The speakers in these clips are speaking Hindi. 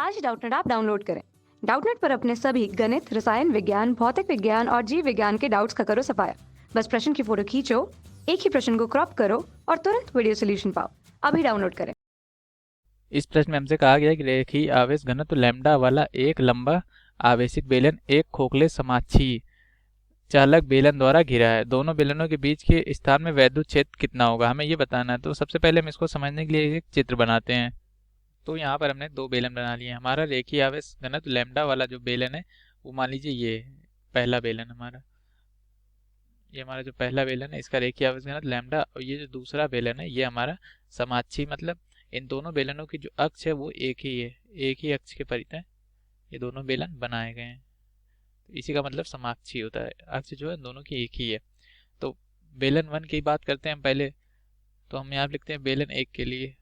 आज डाउटनेट ऐप डाउनलोड करें। डाउटनेट पर अपने सभी गणित, रसायन विज्ञान, भौतिक विज्ञान और जीव विज्ञान के डाउट्स का करो सफाया। बस प्रश्न की फोटो खींचो, एक ही प्रश्न को क्रॉप करो और तुरंत वीडियो सोल्यूशन पाओ। अभी डाउनलोड करें। इस प्रश्न में हमसे कहा गया है कि रेखीय आवेश घनत्व लैम्डा वाला एक लंबा आवेशित बेलन एक खोखले समाक्षीय चालक बेलन द्वारा घिरा है। दोनों बेलनों के बीच के स्थान में वैद्युत क्षेत्र कितना होगा, हमें ये बताना है। तो सबसे पहले हम इसको समझने के लिए एक चित्र बनाते हैं। तो यहाँ पर हमने दो बेलन बना लिए। हमारा रेखीय आवेश घनत्व लैम्डा वाला जो बेलन है वो मान लीजिए ये पहला बेलन हमारा, ये हमारा जो पहला बेलन है इसका रेखीय आवेश घनत्व लैम्डा, और ये जो दूसरा बेलन है ये हमारा समाक्षीय, मतलब इन दोनों बेलनों की जो अक्ष है वो एक ही है, एक ही अक्ष के परितः ये दोनों बेलन बनाए गए हैं। तो इसी का मतलब समाक्षीय होता है, अक्ष जो है दोनों की एक ही है। तो बेलन वन की बात करते हैं हम पहले, तो हम यहाँ लिखते हैं बेलन एक के लिए।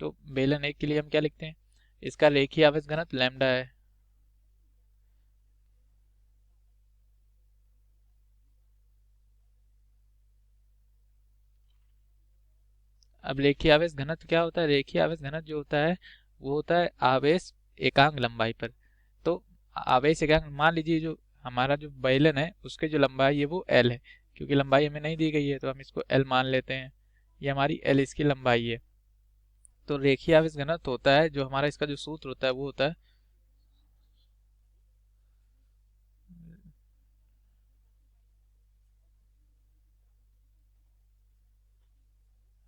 तो बेलन एक के लिए हम क्या लिखते हैं, इसका रेखीय आवेश घनत्व लैम्डा है। अब रेखीय आवेश घनत्व क्या होता है, रेखीय आवेश घनत्व जो होता है वो होता है आवेश एकांक लंबाई पर। तो आवेश एकांक, मान लीजिए जो हमारा जो बेलन है उसके जो लंबाई है वो एल है, क्योंकि लंबाई हमें नहीं दी गई है तो हम इसको एल मान लेते हैं, ये हमारी एल इसकी लंबाई है। तो रेखीय आवेश घनत्व होता है जो हमारा, इसका जो सूत्र होता है वो होता है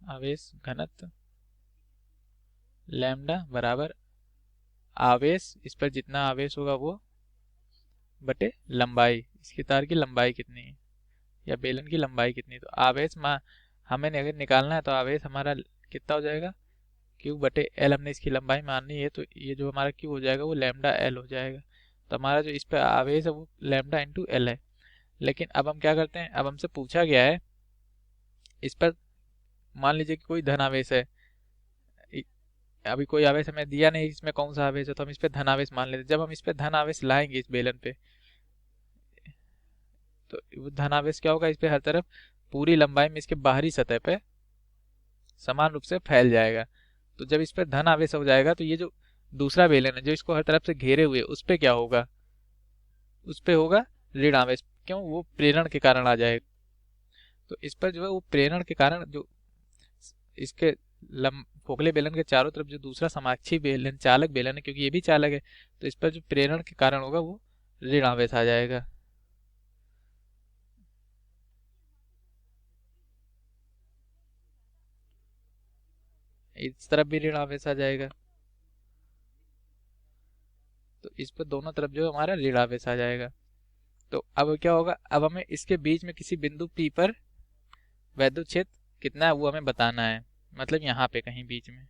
आवेश घनत्व लैम्डा बराबर आवेश, इस पर जितना आवेश होगा वो बटे लंबाई, इसकी तार की लंबाई कितनी है या बेलन की लंबाई कितनी है। तो आवेश हमें अगर निकालना है तो आवेश हमारा कितना हो जाएगा, क्यू बटे एल, हमने इसकी लंबाई माननी है तो ये जो हमारा क्यू हो जाएगा वो लैम्डा एल हो जाएगा। तो हमारा जो इस पर आवेश है वो लैम्डा इंटू एल है। लेकिन अब हम क्या करते हैं, अब हमसे पूछा गया है इस पर, मान लीजिए कि कोई धन आवेश है, अभी कोई आवेश हमें दिया नहीं इसमें कौन सा आवेश है, तो हम इस पे धन आवेश मान लेते हैं। जब हम इस पे धन आवेश लाएंगे इस बेलन पे, तो वो धन आवेश क्या होगा, इस पे हर तरफ पूरी लंबाई में इसके बाहरी सतह पे समान रूप से फैल जाएगा। तो जब इस पे धन आवेश हो जाएगा तो ये जो दूसरा बेलन है जो इसको हर तरफ से घेरे हुए उस पे क्या होगा, उस पे होगा ऋण आवेश। क्यों, वो प्रेरण के कारण आ जाएगा। तो इस पर जो है वो प्रेरण के कारण जो इसके खोखले बेलन के चारों तरफ जो दूसरा समाक्षीय बेलन चालक बेलन है, क्योंकि ये भी चालक है, तो इस पर जो प्रेरण के कारण होगा वो ऋण आवेश आ जाएगा। इस तरफ भी ऋण आवेश आ जाएगा, तो इस पर दोनों तरफ जो हमारा ऋण आवेश आ जाएगा। तो अब क्या होगा, अब हमें इसके बीच में किसी बिंदु P पर वैद्युत क्षेत्र कितना है वो हमें बताना है, मतलब यहाँ पे कहीं बीच में,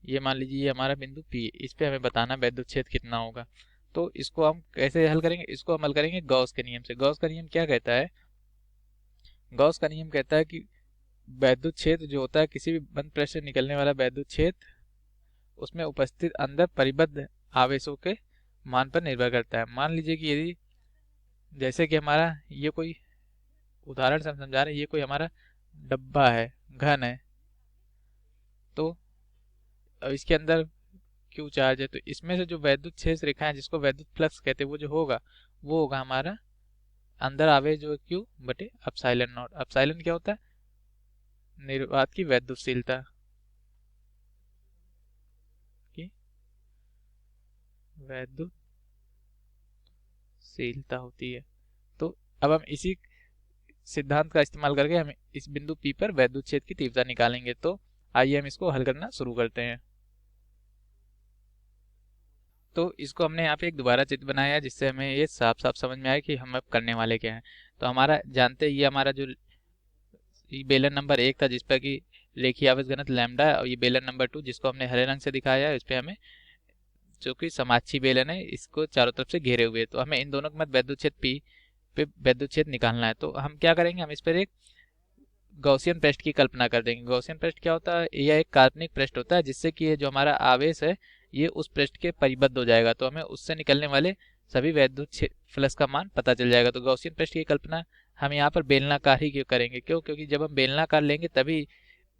ये मान लीजिए ये हमारा बिंदु P, इस पे हमें बताना वैद्युत क्षेत्र कितना होगा। तो इसको हम कैसे हल करेंगे, इसको हम हल करेंगे गॉस के नियम से। गॉस का नियम क्या कहता है, गॉस का नियम कहता है कि वैद्युत क्षेत्र जो होता है, किसी भी बंद पृष्ठ से निकलने वाला वैद्युत क्षेत्र उसमें उपस्थित अंदर परिबद्ध आवेशों के मान पर निर्भर करता है। मान लीजिए कि यदि, जैसे कि हमारा ये कोई उदाहरण से हम समझा रहे हैं, ये कोई हमारा डब्बा है, घन है, तो अब इसके अंदर क्यू चार्ज है, तो इसमें से जो वैद्युत क्षेत्र रेखा है जिसको वैद्युत फ्लक्स कहते हैं, वो जो होगा वो होगा हमारा अंदर आवेश जो है क्यू बटे अपसाइलन नॉट। अपसाइलन क्या होता है, निर्वात की वैद्युतशीलता की वैद्युतशीलता होती है। तो अब हम इसी सिद्धांत का इस्तेमाल करके हम इस बिंदु P पर वैद्युत क्षेत्र की तीव्रता निकालेंगे। तो आइए हम इसको हल करना शुरू करते हैं। तो इसको हमने यहाँ पे एक दोबारा चित्र बनाया है जिससे हमें ये साफ साफ समझ में आए कि हम अब करने वाले क्या हैं। तो हमारा जानते हैं, ये हमारा जो बेलन नंबर 1 था जिस पर कि रेखीय आवेश घनत्व लैम्डा है, और ये बेलन नंबर 2 जिसको हमने हरे रंग से दिखाया है, इस पे हमें जो कि समाक्षीय बेलन है इसको चारों तरफ से घेरे हुए, तो हमें इन दोनों के मध्य वैद्युत क्षेत्र P पे वैद्युत क्षेत्र निकालना है। तो हम क्या करेंगे, हम इस पर एक गॉसियन पृष्ठ की कल्पना कर देंगे। गॉसियन पृष्ठ क्या होता है, यह एक काल्पनिक पृष्ठ होता है जिससे कि ये जो हमारा आवेश है ये उस पृष्ठ के परिबद्ध हो जाएगा, तो हमें उससे निकलने वाले सभी वैद्युत फ्लक्स का मान पता चल जाएगा। तो गॉसियन पृष्ठ की कल्पना हम यहाँ पर बेलनाकार ही क्यों करेंगे, क्यों, क्योंकि जब हम बेलनाकार लेंगे तभी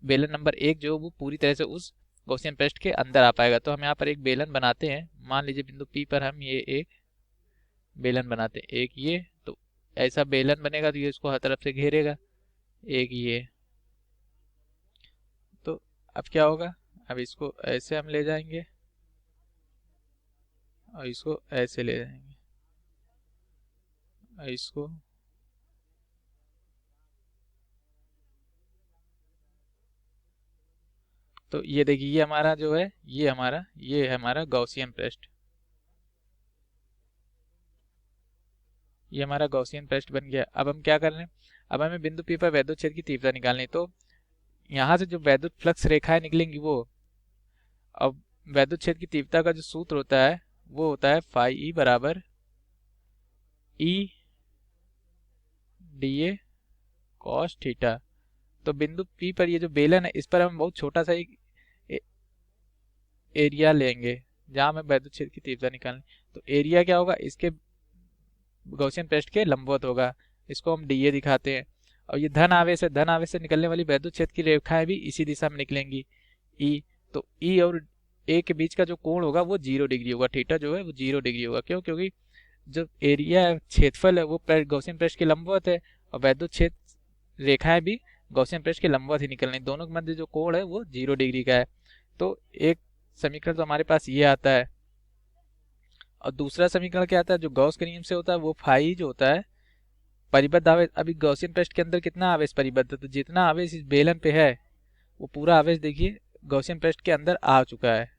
बेलन नंबर 1 जो वो पूरी तरह से उस गॉसियन पृष्ठ के अंदर आ पाएगा। तो हम यहाँ पर एक बेलन बनाते हैं, मान लीजिए बिंदु P पर हम ये एक बेलन बनाते हैं, एक ये, तो ऐसा बेलन बनेगा तो ये इसको हर तरफ से घेरेगा, एक ये। तो अब क्या होगा, अब इसको ऐसे हम ले जाएंगे और इसको ऐसे ले जाएंगे और इसको तो ये देखिए ये हमारा जो है ये है हमारा गॉसियन पृष्ठ, ये हमारा गॉसियन पृष्ठ बन गया। अब हम क्या कर रहे हैं, अब हमें बिंदु P पर वैद्युत क्षेत्र की तीव्रता निकालनी है। तो यहाँ से जो वैद्युत फ्लक्स रेखाएं निकलेंगी वो, अब वैद्युत क्षेत्र की तीव्रता का जो सूत्र होता है वो होता है फाई ई बराबर E D A cos theta. तो बिंदु P पर ये जो बेलन है इस पर हम बहुत छोटा सा एक एरिया लेंगे जहां हमें वैद्युत क्षेत्र की तीव्रता निकालनी। तो एरिया क्या होगा, इसके गॉसियन पृष्ठ के लंबवत होगा, इसको हम डीए दिखाते हैं। और ये धन आवेश है, धन आवेश से निकलने वाली वैद्युत क्षेत्र की रेखाएं भी इसी दिशा में निकलेंगी, ई। तो ई और ए के बीच का जो कोण होगा वो 0 डिग्री होगा, थीटा जो है वो 0 डिग्री होगा। क्यों, क्योंकि जो एरिया है, क्षेत्रफल है, वो गॉसियन पृष्ठ के लंबवत है और वैद्युत क्षेत्र रेखाएं भी गॉसियन पृष्ठ के लंबवत ही निकलनी, दोनों के मध्य जो कोण है वो 0 डिग्री का है। तो एक समीकरण तो हमारे पास ये आता है, और दूसरा समीकरण क्या आता है जो गॉस के नियम से होता है, वो फाई जो होता है परिबद्ध आवेश। अभी गॉसियन पृष्ठ के अंदर कितना आवेश परिबद्ध है, तो जितना आवेश इस बेलन पे है वो पूरा आवेश देखिए गॉसियन पृष्ठ के अंदर आ चुका है,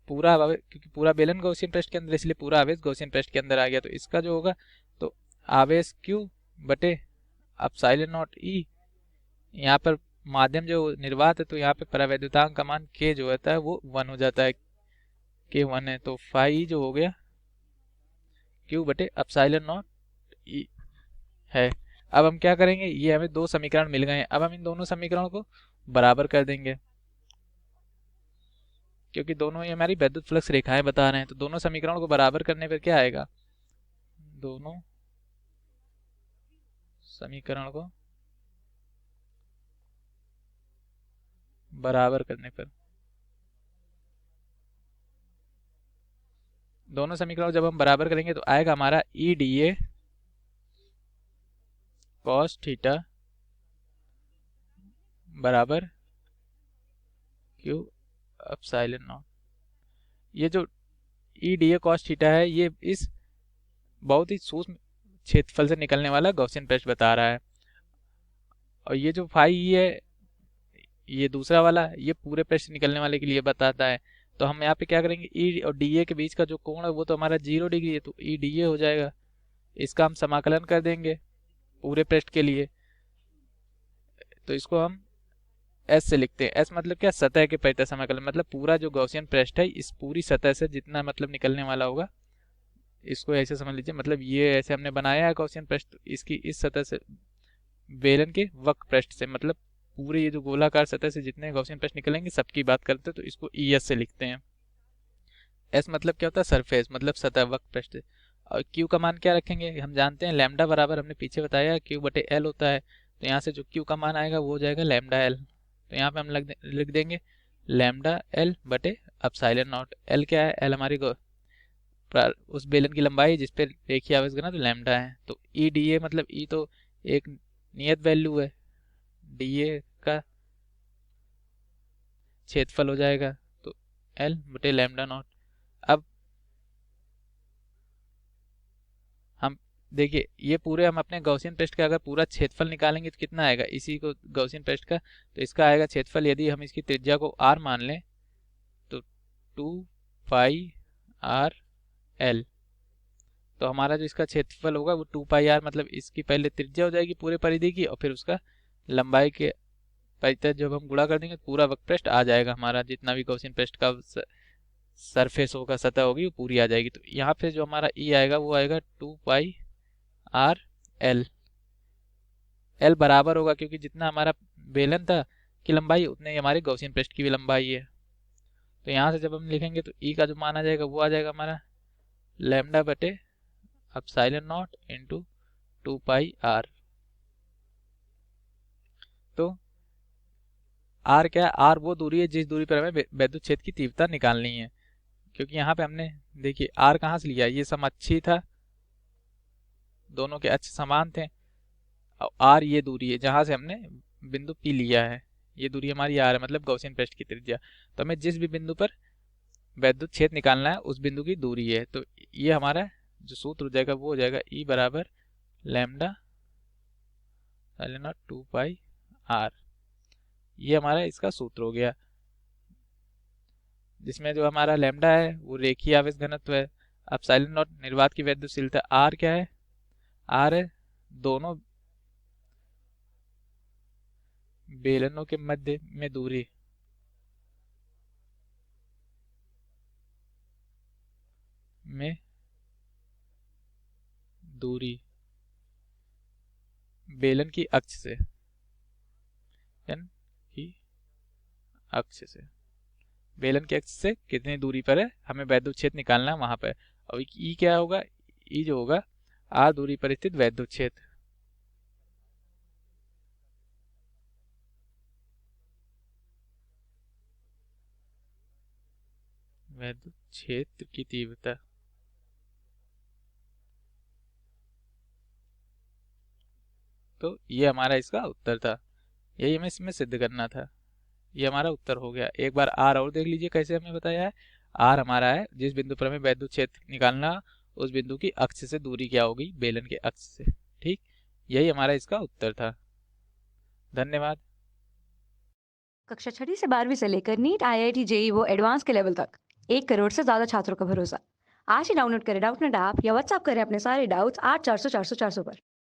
पूरा आवेश, क्योंकि पूरा बेलन गॉसियन पृष्ठ के अंदर, इसलिए पूरा आवेश गॉसियन पृष्ठ के अंदर आ गया। तो इसका जो होगा तो आवेश Q बटे एप्सिलॉन नॉट E, यहाँ पर माध्यम जो निर्वात है तो यहाँ पे परावैद्युतांक का मान K जो होता है वो 1 हो जाता है, K 1 है। तो फाई जो हो गया Q बटे एप्सिलॉन नॉट E है। अब हम क्या करेंगे, ये हमें दो समीकरण मिल गए हैं, अब हम इन दोनों समीकरणों को बराबर कर देंगे, क्योंकि दोनों ही हमारी वैद्युत फ्लक्स रेखाएं बता रहे हैं। तो दोनों समीकरणों को बराबर करने पर क्या आएगा, दोनों समीकरण को बराबर करने पर, दोनों समीकरणों जब हम बराबर करेंगे तो आएगा हमारा E D A cos theta बराबर क्यू एप्सिलॉन नॉट। ये जो E D A cos theta है ये इस बहुत ही सूक्ष्म क्षेत्रफल से निकलने वाला गॉसियन पृष्ठ बता रहा है, और ये जो फाई ई है ये दूसरा वाला, ये पूरे पृष्ठ निकलने वाले के लिए बताता है। तो हम यहाँ पे क्या करेंगे, ई और डी ए के बीच का जो कोण है वो तो हमारा 0 डिग्री है, तो ई डी ए हो जाएगा, इसका हम समाकलन कर देंगे पूरे पृष्ठ के लिए। तो इसको हम एस से लिखते हैं, एस मतलब क्या, सतह के परितः समाकलन, मतलब पूरा जो गॉसियन पृष्ठ है इस पूरी सतह से जितना मतलब निकलने वाला होगा, इसको ऐसे समझ लीजिए, मतलब ये ऐसे हमने बनाया है गॉसियन पृष्ठ, इसकी इस सतह से बेलन के वक्र पृष्ठ से, मतलब पूरे ये जो गोलाकार सतह से जितने गॉसियन पृष्ठ निकलेंगे सबकी बात करते हैं, तो इसको ई एस से लिखते हैं। एस मतलब क्या होता है, सरफेस, मतलब सतह, वक्र पृष्ठ। और क्यू का मान क्या रखेंगे, हम जानते हैं लैम्डा बराबर, हमने पीछे बताया क्यू बटे एल होता है। तो यहाँ से जो क्यू का मान आएगा वो हो जाएगा लैम्डा एल। तो यहाँ पे हम लिख देंगे लैम्डा एल बटे एप्सिलॉन नॉट। एल क्या है, एल हमारी उस बेलन की लंबाई जिस पे रेखीय आवेश घनत्व तो लैम्डा है। तो ई डी ए मतलब ई तो एक नियत वैल्यू है, डी ए का क्षेत्रफल हो जाएगा, तो एल बटे लैम्डा नॉट। अब हम देखिए ये पूरे हम अपने गॉसियन पृष्ठ का अगर पूरा क्षेत्रफल निकालेंगे तो कितना आएगा, इसी को गॉसियन पृष्ठ का, तो इसका आएगा क्षेत्रफल, यदि हम इसकी त्रिज्या को r मान लें तो 2 पाई r l। तो हमारा जो इसका क्षेत्रफल होगा वो 2 पाई r, मतलब इसकी पहले त्रिज्या हो जाएगी पूरे परिधि की, और फिर उसका लंबाई के परितः जब हम गुणा कर देंगे पूरा वक्र पृष्ठ आ जाएगा हमारा, जितना भी गॉसियन पृष्ठ का सरफेस होगा, सतह होगी, वो पूरी आ जाएगी। तो यहाँ पे जो हमारा ई आएगा वो आएगा 2 पाई आर एल। एल बराबर होगा क्योंकि जितना हमारा बेलन था की लंबाई उतने ही हमारे गॉसियन पृष्ठ की भी लंबाई है। तो यहाँ से जब हम लिखेंगे तो ई का जो मान आ जाएगा वो आ जाएगा हमारा लैम्डा बटे एप्सिलॉन नॉट इंटू 2πr। तो r क्या है? r वो दूरी है जिस दूरी पर हमें वैद्युत क्षेत्र की तीव्रता निकालनी है, क्योंकि यहाँ पे हमने देखिए r कहाँ से लिया, ये समअक्षी था, दोनों के अक्ष समान थे, और r ये दूरी है जहां से हमने बिंदु P लिया है, ये दूरी हमारी r है, मतलब गॉसियन पृष्ठ की त्रिज्या। तो हमें जिस भी बिंदु पर वैद्युत क्षेत्र निकालना है उस बिंदु की दूरी है। तो ये हमारा जो सूत्र हो जाएगा वो हो जाएगा E बराबर लैम्डा साइन नॉट 2πr। ये हमारा इसका सूत्र हो गया, जिसमें जो हमारा लैम्डा है वो रेखीय आवेश घनत्व है। अब साइन नॉट निर्वात की वैद्युतशीलता, r क्या है? r है दोनों बेलनों के मध्य में दूरी, में दूरी बेलन की अक्ष से, बेलन की अक्ष से, बेलन की अक्ष से कितनी दूरी पर है हमें वैद्युत क्षेत्र निकालना है वहां पर। अब ई क्या होगा? ई जो होगा r दूरी पर स्थित वैद्युत क्षेत्र, वैद्युत क्षेत्र की तीव्रता। तो ये हमारा इसका उत्तर था, यही हमें इसमें सिद्ध करना था। ये हमारा उत्तर हो गया। एक बार आर और देख लीजिए कैसे हमें बताया है। आर हमारा है जिस बिंदु पर हमें वैद्युत क्षेत्र निकालना, उस बिंदु की अक्ष से दूरी क्या होगी? बेलन के अक्ष से। ठीक, यही हमारा इसका उत्तर था। धन्यवाद। कक्षा 6ठी से 12वीं से लेकर नीट, IIT, जेई वो एडवांस के लेवल तक 1 करोड़ से ज्यादा छात्रों का भरोसा। आज ही डाउनलोड करें डाउटनेट ऐप या व्हाट्सएप करें अपने सारे डाउट्स 8400 400 400 पर।